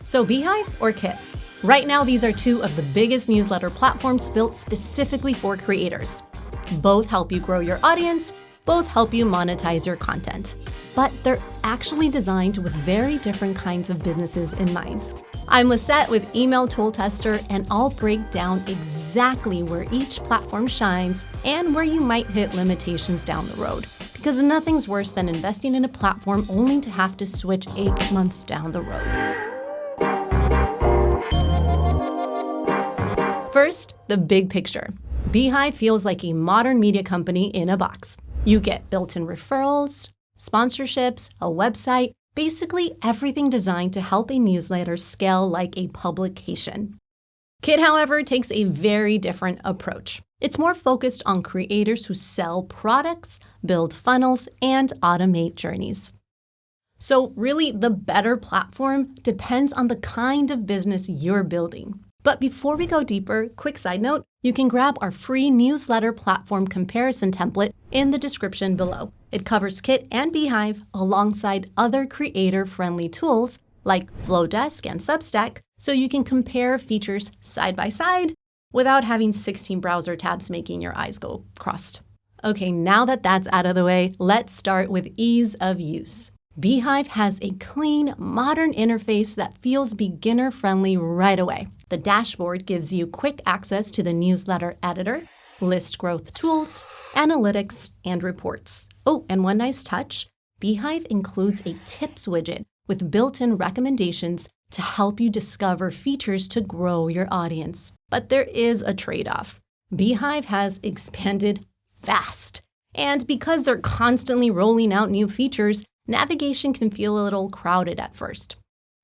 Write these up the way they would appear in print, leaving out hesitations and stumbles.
So Beehiiv or Kit? Right now, these are two of the biggest newsletter platforms built specifically for creators. Both help you grow your audience, both help you monetize your content. But they're actually designed with very different kinds of businesses in mind. I'm Lisette with Email Tool Tester, and I'll break down exactly where each platform shines and where you might hit limitations down the road. Because nothing's worse than investing in a platform only to have to switch 8 months down the road. First, the big picture. Beehiiv feels like a modern media company in a box. You get built-in referrals, sponsorships, a website, basically everything designed to help a newsletter scale like a publication. Kit, however, takes a very different approach. It's more focused on creators who sell products, build funnels, and automate journeys. So really, the better platform depends on the kind of business you're building. But before we go deeper, quick side note, you can grab our free newsletter platform comparison template in the description below. It covers Kit and Beehiiv alongside other creator-friendly tools like Flowdesk and Substack, so you can compare features side by side without having 16 browser tabs making your eyes go crossed. Okay, now that that's out of the way, let's start with ease of use. Beehiiv has a clean, modern interface that feels beginner-friendly right away. The dashboard gives you quick access to the newsletter editor, list growth tools, analytics, and reports. Oh, and one nice touch, Beehiiv includes a tips widget with built-in recommendations to help you discover features to grow your audience. But there is a trade-off. Beehiiv has expanded fast. And because they're constantly rolling out new features, navigation can feel a little crowded at first.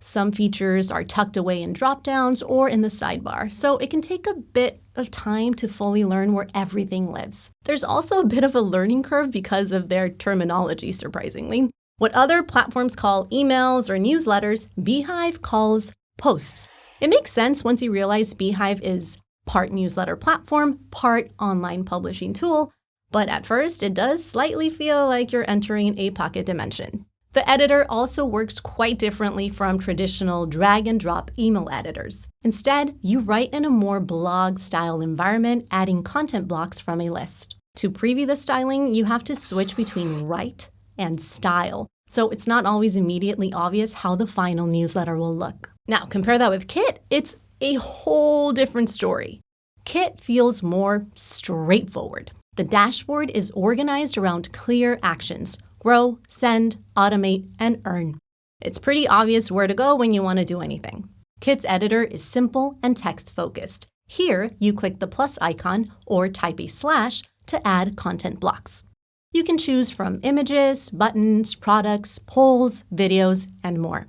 Some features are tucked away in drop-downs or in the sidebar, so it can take a bit of time to fully learn where everything lives. There's also a bit of a learning curve because of their terminology, surprisingly. What other platforms call emails or newsletters, Beehiiv calls posts. It makes sense once you realize Beehiiv is part newsletter platform, part online publishing tool, but at first it does slightly feel like you're entering a pocket dimension. The editor also works quite differently from traditional drag-and-drop email editors. Instead, you write in a more blog-style environment, adding content blocks from a list. To preview the styling, you have to switch between write and style, so it's not always immediately obvious how the final newsletter will look. Now, compare that with Kit, it's a whole different story. Kit feels more straightforward. The dashboard is organized around clear actions: grow, send, automate, and earn. It's pretty obvious where to go when you want to do anything. Kit's editor is simple and text-focused. Here, you click the plus icon or type a slash to add content blocks. You can choose from images, buttons, products, polls, videos, and more.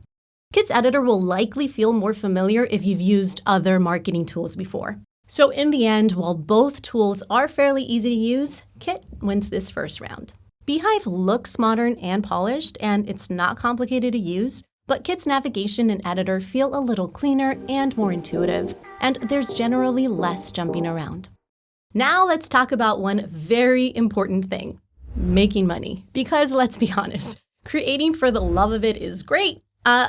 Kit's editor will likely feel more familiar if you've used other marketing tools before. So in the end, while both tools are fairly easy to use, Kit wins this first round. Beehiiv looks modern and polished, and it's not complicated to use, but Kit's navigation and editor feel a little cleaner and more intuitive, and there's generally less jumping around. Now let's talk about one very important thing: making money. Because let's be honest, creating for the love of it is great.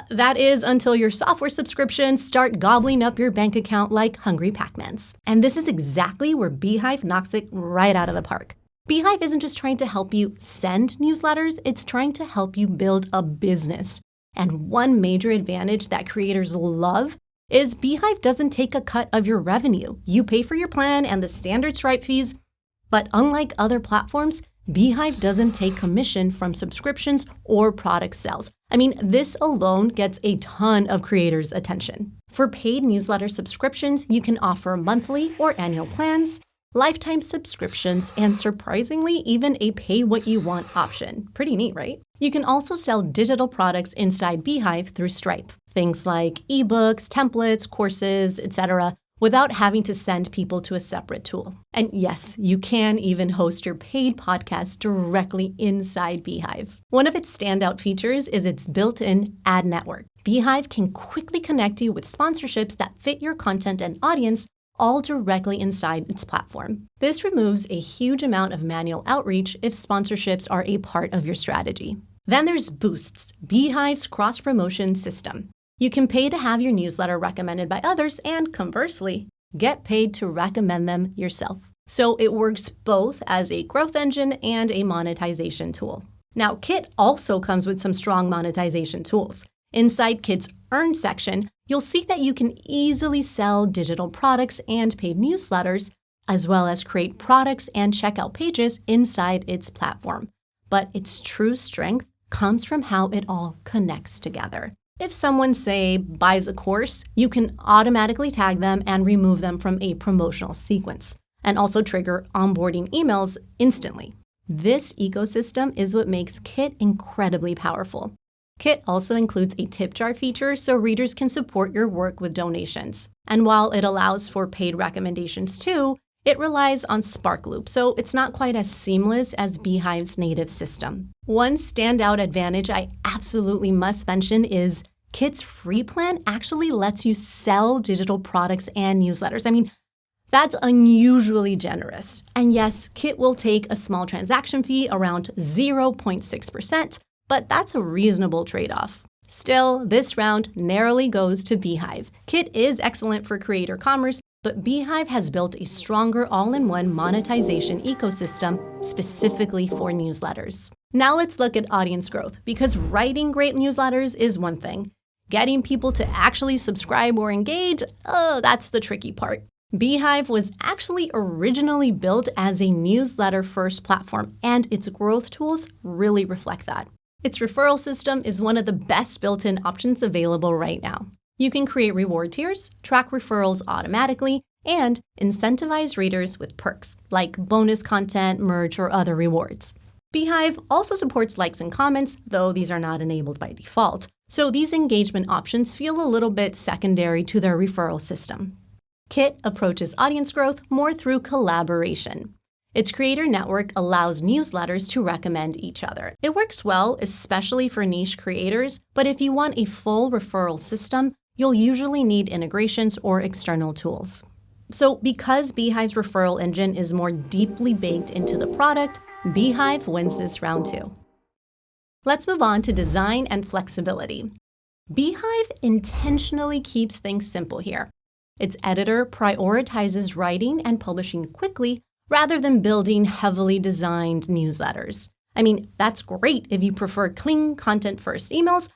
That is until your software subscriptions start gobbling up your bank account like hungry Pac-Mans. And this is exactly where Beehiiv knocks it right out of the park. Beehiiv isn't just trying to help you send newsletters, it's trying to help you build a business. And one major advantage that creators love is Beehiiv doesn't take a cut of your revenue. You pay for your plan and the standard Stripe fees, but unlike other platforms, Beehiiv doesn't take commission from subscriptions or product sales. I mean, this alone gets a ton of creators' attention. For paid newsletter subscriptions, you can offer monthly or annual plans, lifetime subscriptions, and surprisingly, even a pay-what-you-want option. Pretty neat, right? You can also sell digital products inside Beehiiv through Stripe. Things like ebooks, templates, courses, etc., without having to send people to a separate tool. And yes, you can even host your paid podcast directly inside Beehiiv. One of its standout features is its built-in ad network. Beehiiv can quickly connect you with sponsorships that fit your content and audience, all directly inside its platform. This removes a huge amount of manual outreach if sponsorships are a part of your strategy. Then there's Boosts, Beehiiv's cross-promotion system. You can pay to have your newsletter recommended by others and, conversely, get paid to recommend them yourself. So it works both as a growth engine and a monetization tool. Now, Kit also comes with some strong monetization tools. Inside Kit's Earn section, you'll see that you can easily sell digital products and paid newsletters, as well as create products and checkout pages inside its platform. But its true strength comes from how it all connects together. If someone, say, buys a course, you can automatically tag them and remove them from a promotional sequence, and also trigger onboarding emails instantly. This ecosystem is what makes Kit incredibly powerful. Kit also includes a tip jar feature so readers can support your work with donations. And while it allows for paid recommendations too, it relies on Sparkloop, so it's not quite as seamless as Beehiiv's native system. One standout advantage I absolutely must mention is Kit's free plan actually lets you sell digital products and newsletters. I mean, that's unusually generous. And yes, Kit will take a small transaction fee around 0.6%, but that's a reasonable trade-off. Still, this round narrowly goes to Beehiiv. Kit is excellent for creator commerce, but Beehiiv has built a stronger all-in-one monetization ecosystem specifically for newsletters. Now let's look at audience growth, because writing great newsletters is one thing. Getting people to actually subscribe or engage, that's the tricky part. Beehiiv was actually originally built as a newsletter-first platform, and its growth tools really reflect that. Its referral system is one of the best built-in options available right now. You can create reward tiers, track referrals automatically, and incentivize readers with perks, like bonus content, merch, or other rewards. Beehiiv also supports likes and comments, though these are not enabled by default, so these engagement options feel a little bit secondary to their referral system. Kit approaches audience growth more through collaboration. Its creator network allows newsletters to recommend each other. It works well, especially for niche creators, but if you want a full referral system, you'll usually need integrations or external tools. So because Beehiiv's referral engine is more deeply baked into the product, Beehiiv wins this round too. Let's move on to design and flexibility. Beehiiv intentionally keeps things simple here. Its editor prioritizes writing and publishing quickly rather than building heavily designed newsletters. I mean, that's great if you prefer clean content-first emails,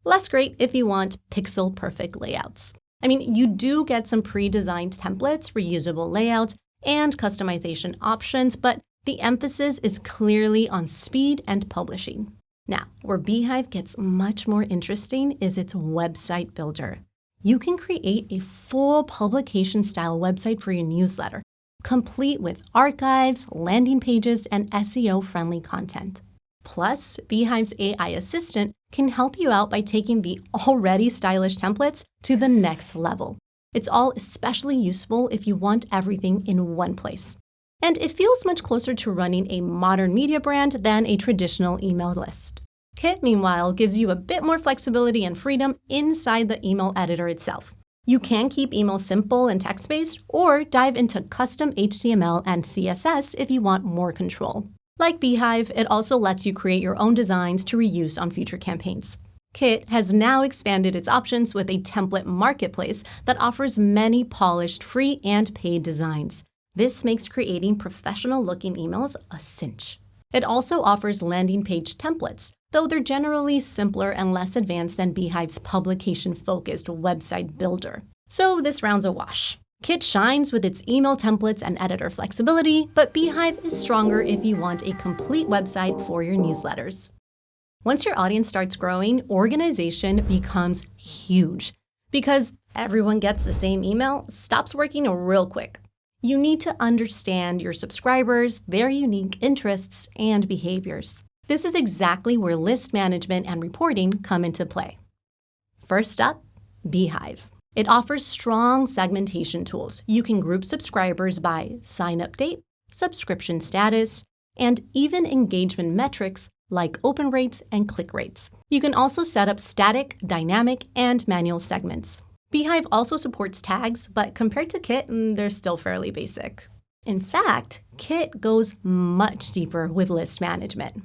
less great if you want pixel-perfect layouts. I mean, you do get some pre-designed templates, reusable layouts, and customization options, but the emphasis is clearly on speed and publishing. Now, where Beehiiv gets much more interesting is its website builder. You can create a full publication-style website for your newsletter, complete with archives, landing pages, and SEO-friendly content. Plus, Beehiiv's AI assistant can help you out by taking the already stylish templates to the next level. It's all especially useful if you want everything in one place. And it feels much closer to running a modern media brand than a traditional email list. Kit, meanwhile, gives you a bit more flexibility and freedom inside the email editor itself. You can keep email simple and text-based, or dive into custom HTML and CSS if you want more control. Like Beehiiv, it also lets you create your own designs to reuse on future campaigns. Kit has now expanded its options with a template marketplace that offers many polished free and paid designs. This makes creating professional-looking emails a cinch. It also offers landing page templates, though they're generally simpler and less advanced than Beehiiv's publication-focused website builder. So this round's a wash. Kit shines with its email templates and editor flexibility, but Beehiiv is stronger if you want a complete website for your newsletters. Once your audience starts growing, organization becomes huge. Because everyone gets the same email stops working real quick. You need to understand your subscribers, their unique interests, and behaviors. This is exactly where list management and reporting come into play. First up, Beehiiv. It offers strong segmentation tools. You can group subscribers by sign-up date, subscription status, and even engagement metrics like open rates and click rates. You can also set up static, dynamic, and manual segments. Beehiiv also supports tags, but compared to Kit, they're still fairly basic. In fact, Kit goes much deeper with list management.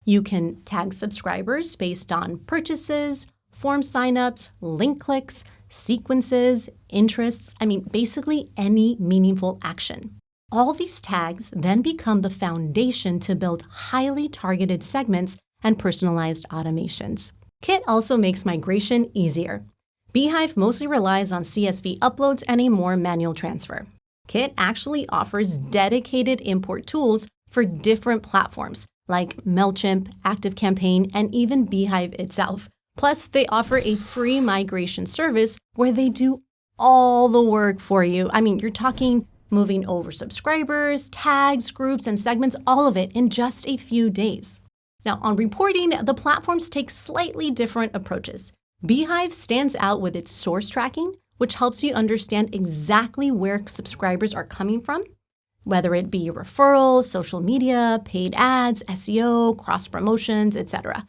You can tag subscribers based on purchases, form signups, link clicks, sequences, interests, basically any meaningful action. All these tags then become the foundation to build highly targeted segments and personalized automations. Kit also makes migration easier. Beehiiv mostly relies on CSV uploads and a more manual transfer. Kit actually offers dedicated import tools for different platforms like MailChimp, ActiveCampaign, and even Beehiiv itself. Plus, they offer a free migration service where they do all the work for you. You're talking moving over subscribers, tags, groups, and segments, all of it in just a few days. Now, on reporting, the platforms take slightly different approaches. Beehiiv stands out with its source tracking, which helps you understand exactly where subscribers are coming from, whether it be referrals, social media, paid ads, SEO, cross-promotions, etc.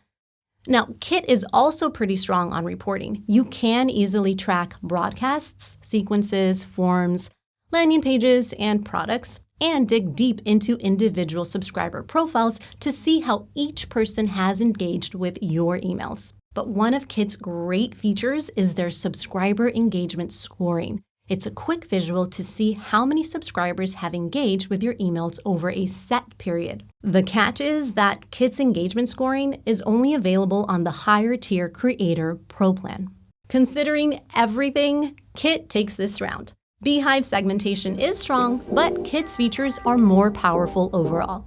Now, Kit is also pretty strong on reporting. You can easily track broadcasts, sequences, forms, landing pages, and products, and dig deep into individual subscriber profiles to see how each person has engaged with your emails. But one of Kit's great features is their subscriber engagement scoring. It's a quick visual to see how many subscribers have engaged with your emails over a set period. The catch is that Kit's engagement scoring is only available on the higher tier Creator Pro plan. Considering everything, Kit takes this round. Beehiiv segmentation is strong, but Kit's features are more powerful overall.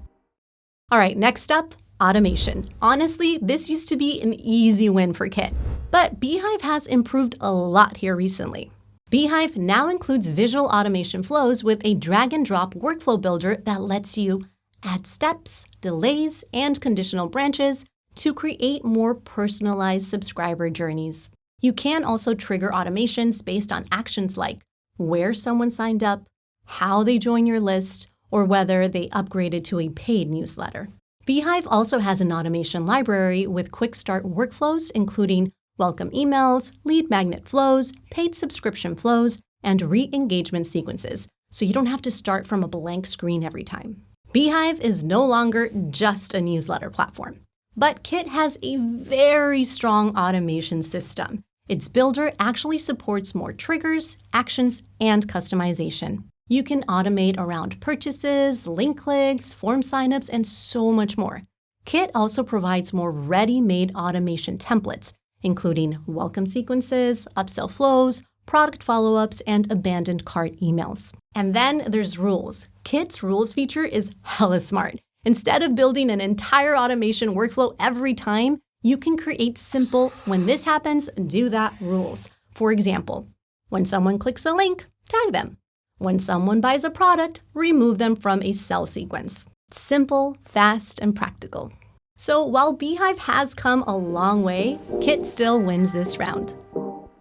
All right, next up, automation. Honestly, this used to be an easy win for Kit, but Beehiiv has improved a lot here recently. Beehiiv now includes visual automation flows with a drag-and-drop workflow builder that lets you add steps, delays, and conditional branches to create more personalized subscriber journeys. You can also trigger automations based on actions like where someone signed up, how they join your list, or whether they upgraded to a paid newsletter. Beehiiv also has an automation library with quick start workflows, including welcome emails, lead magnet flows, paid subscription flows, and re-engagement sequences, so you don't have to start from a blank screen every time. Beehiiv is no longer just a newsletter platform, but Kit has a very strong automation system. Its builder actually supports more triggers, actions, and customization. You can automate around purchases, link clicks, form signups, and so much more. Kit also provides more ready-made automation templates, including welcome sequences, upsell flows, product follow-ups, and abandoned cart emails. And then there's rules. Kit's rules feature is hella smart. Instead of building an entire automation workflow every time, you can create simple, when this happens, do that rules. For example, when someone clicks a link, tag them. When someone buys a product, remove them from a sell sequence. Simple, fast, and practical. So while Beehiiv has come a long way, Kit still wins this round.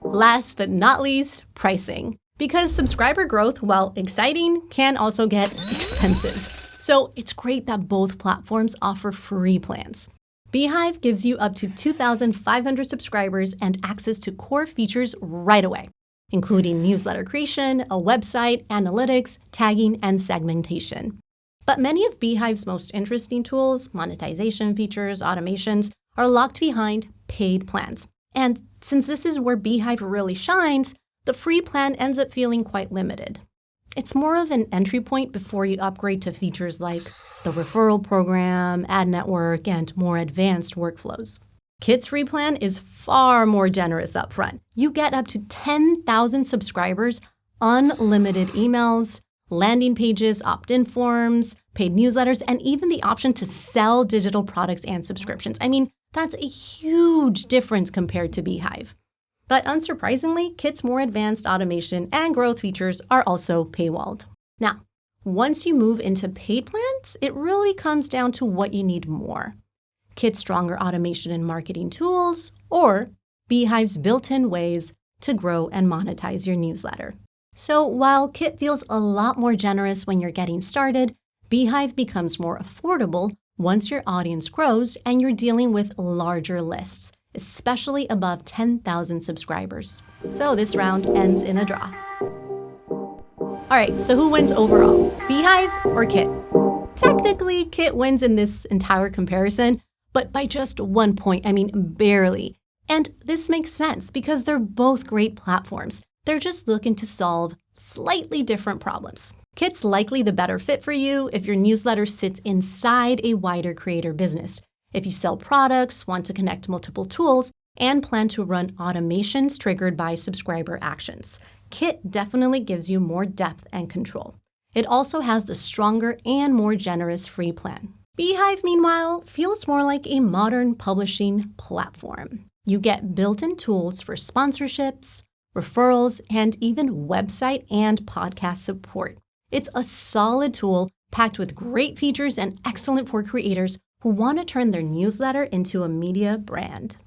Last but not least, pricing. Because subscriber growth, while exciting, can also get expensive. So it's great that both platforms offer free plans. Beehiiv gives you up to 2,500 subscribers and access to core features right away, including newsletter creation, a website, analytics, tagging, and segmentation. But many of Beehiiv's most interesting tools, monetization features, automations, are locked behind paid plans. And since this is where Beehiiv really shines, the free plan ends up feeling quite limited. It's more of an entry point before you upgrade to features like the referral program, ad network, and more advanced workflows. Kit's free plan is far more generous upfront. You get up to 10,000 subscribers, unlimited emails, landing pages, opt-in forms, paid newsletters, and even the option to sell digital products and subscriptions. That's a huge difference compared to Beehiiv. But unsurprisingly, Kit's more advanced automation and growth features are also paywalled. Now, once you move into paid plans, it really comes down to what you need more. Kit's stronger automation and marketing tools, or Beehiiv's built-in ways to grow and monetize your newsletter. So while Kit feels a lot more generous when you're getting started, Beehiiv becomes more affordable once your audience grows and you're dealing with larger lists, especially above 10,000 subscribers. So this round ends in a draw. All right, so who wins overall, Beehiiv or Kit? Technically, Kit wins in this entire comparison, but by just 1 point, barely. And this makes sense because they're both great platforms. They're just looking to solve slightly different problems. Kit's likely the better fit for you if your newsletter sits inside a wider creator business. If you sell products, want to connect multiple tools, and plan to run automations triggered by subscriber actions, Kit definitely gives you more depth and control. It also has the stronger and more generous free plan. Beehiiv, meanwhile, feels more like a modern publishing platform. You get built-in tools for sponsorships, referrals, and even website and podcast support. It's a solid tool packed with great features and excellent for creators who want to turn their newsletter into a media brand.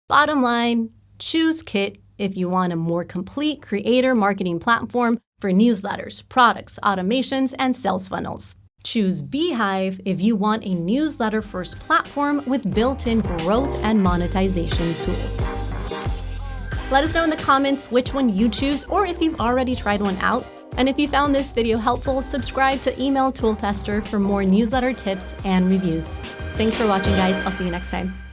Bottom line, choose Kit if you want a more complete creator marketing platform for newsletters, products, automations, and sales funnels. Choose Beehiiv if you want a newsletter-first platform with built-in growth and monetization tools. Let us know in the comments which one you choose or if you've already tried one out. And if you found this video helpful, subscribe to Email Tool Tester for more newsletter tips and reviews. Thanks for watching, guys. I'll see you next time.